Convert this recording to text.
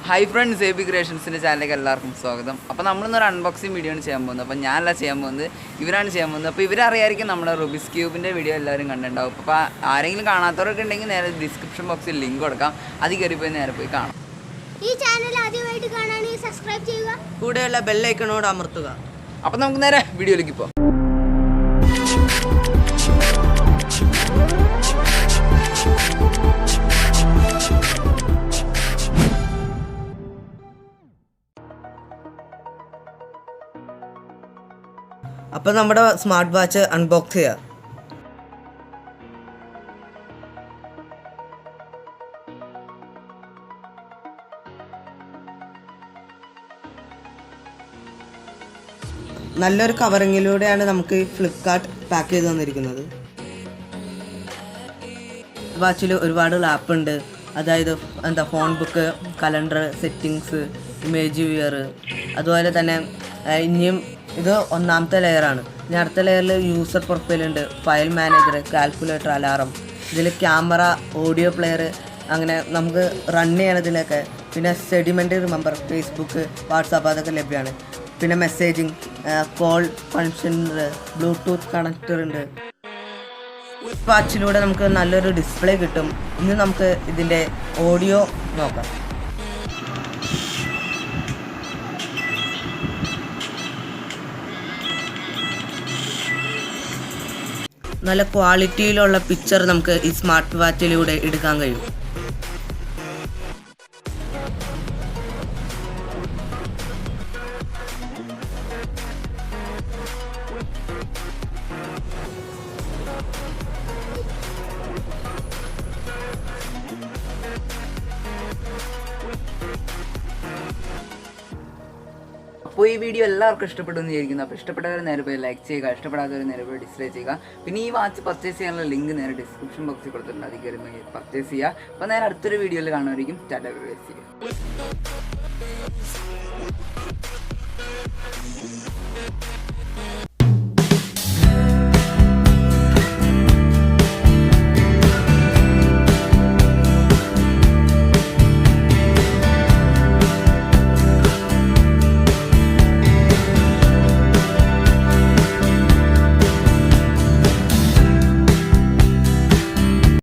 Hi friends, AB Creationsന്റെ ചാനലിലേക്ക് എല്ലാവർക്കും സ്വാഗതം. അപ്പോൾ നമ്മളിന്നൊരു അൺബോക്സിംഗ് വീഡിയോ ആണ് ചെയ്യാൻ പോകുന്നത്. അപ്പോൾ ഞാനല്ല ചെയ്യാൻ പോകുന്നത്, ഇവരാണ് ചെയ്യാൻ പോകുന്നത്. അപ്പോൾ ഇവരറിയായിരിക്കും നമ്മുടെ റുബിക്സ് ക്യൂബിൻ്റെ വീഡിയോ എല്ലാവരും കണ്ടിട്ടുണ്ടാവും. അപ്പോൾ ആരെങ്കിലും കാണാത്തവരൊക്കെ ഉണ്ടെങ്കിൽ നേരെ ഡിസ്ക്രിപ്ഷൻ ബോക്സിൽ ലിങ്ക് കൊടുക്കാം. അതിൽ കയറിപ്പോയി നേരെ പോയി കാണാം. ഈ ചാനൽ ആദ്യമായിട്ട് കാണാനായി സബ്സ്ക്രൈബ് ചെയ്യുക, കൂടെയുള്ള ബെൽ ഐക്കണോട് അമർത്തുക. അപ്പോൾ നമുക്ക് നേരെ വീഡിയോയിലേക്ക് പോകാം. അപ്പോൾ നമ്മുടെ സ്മാർട്ട് വാച്ച് അൺബോക്സ് ചെയ്യാം. നല്ലൊരു കവറിങ്ങിലൂടെയാണ് നമുക്ക് ഫ്ലിപ്കാർട്ട് പാക്ക് ചെയ്ത് തന്നിരിക്കുന്നത്. വാച്ചിൽ ഒരുപാട് ആപ്പ് ഉണ്ട്. അതായത് phone book, calendar, settings, image viewer, അതുപോലെ തന്നെ ഇനിയും ഇത് ഒന്നാമത്തെ ലെയറാണ്. ഇനി അടുത്ത ലെയറിൽ യൂസർ പ്രൊഫൈലുണ്ട്, ഫയൽ മാനേജർ, കാൽക്കുലേറ്റർ, അലാറം, ഇതിൽ ക്യാമറ, ഓഡിയോ പ്ലെയർ, അങ്ങനെ നമുക്ക് റൺ ചെയ്യണതിലൊക്കെ. പിന്നെ സെഡിമെൻ്റ് റിമെമ്പർ, ഫേസ്ബുക്ക്, വാട്സാപ്പ് അതൊക്കെ ലഭ്യമാണ്. പിന്നെ messaging, call function, Bluetooth connector ഉണ്ട്. വാച്ചിലൂടെ നമുക്ക് നല്ലൊരു ഡിസ്പ്ലേ കിട്ടും. ഇന്ന് നമുക്ക് ഇതിൻ്റെ ഓഡിയോ നോക്കാം. നല്ല ക്വാളിറ്റിയിലുള്ള പിക്ചർ നമുക്ക് ഈ സ്മാർട്ട് വാച്ചിലൂടെ എടുക്കാൻ കഴിയും. അപ്പോൾ ഈ വീഡിയോ എല്ലാവർക്കും ഇഷ്ടപ്പെടുമെന്ന് വിചാരിക്കുന്നു. അപ്പോൾ ഇഷ്ടപ്പെട്ടവർ നേരെ പോയി ലൈക്ക് ചെയ്യുക, ഇഷ്ടപ്പെടാത്തവർ നേരെ പോയി ഡിസ്ലൈക്ക് ചെയ്യുക. പിന്നെ ഈ വാച്ച് പർച്ചേസ് ചെയ്യാനുള്ള ലിങ്ക് നേരെ ഡിസ്ക്രിപ്ഷൻ ബോക്സിൽ കൊടുത്തിട്ടുണ്ട്, അതിൽ കയറി പർച്ചേസ് ചെയ്യുക. അപ്പോൾ നേരെ അടുത്തൊരു വീഡിയോയിൽ കാണുമായിരിക്കും. Tata bye bye.